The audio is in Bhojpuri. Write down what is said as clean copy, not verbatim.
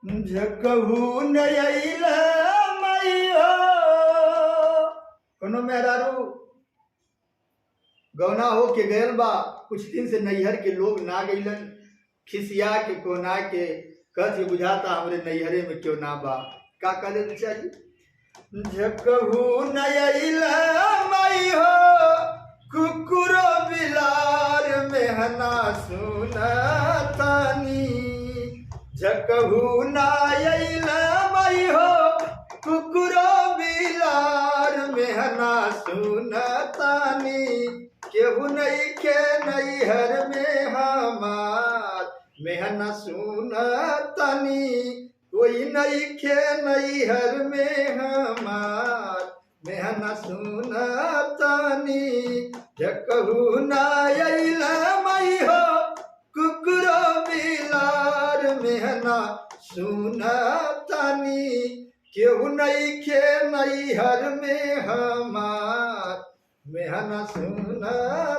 झकहू नयैला मैया कोनो मेहरारू गौना हो के गयल बा, कुछ दिन से नैहर के लोग ना गइलन, खिसिया के कोना के कथी बुझाता हमरे नैहरे में क्यों ना बा। का करे चाहिए? झकहू नयैला मई हो कुकुरो बिलार मेहना सुनतानी। झकहू नयैला मई हो कुकुरो बिलार मेहना सुनतानी। केहू नहीं के नैहर में हमार मेहना सुनतानी। कोई नहीं के नैहर में हमार मेहना सुनतानी। झकहू नयैला मई हो कुकुरो बिलार मेहना सुनतानी। केहू नहीं के नैहर में हमार मेहना सुनतानी।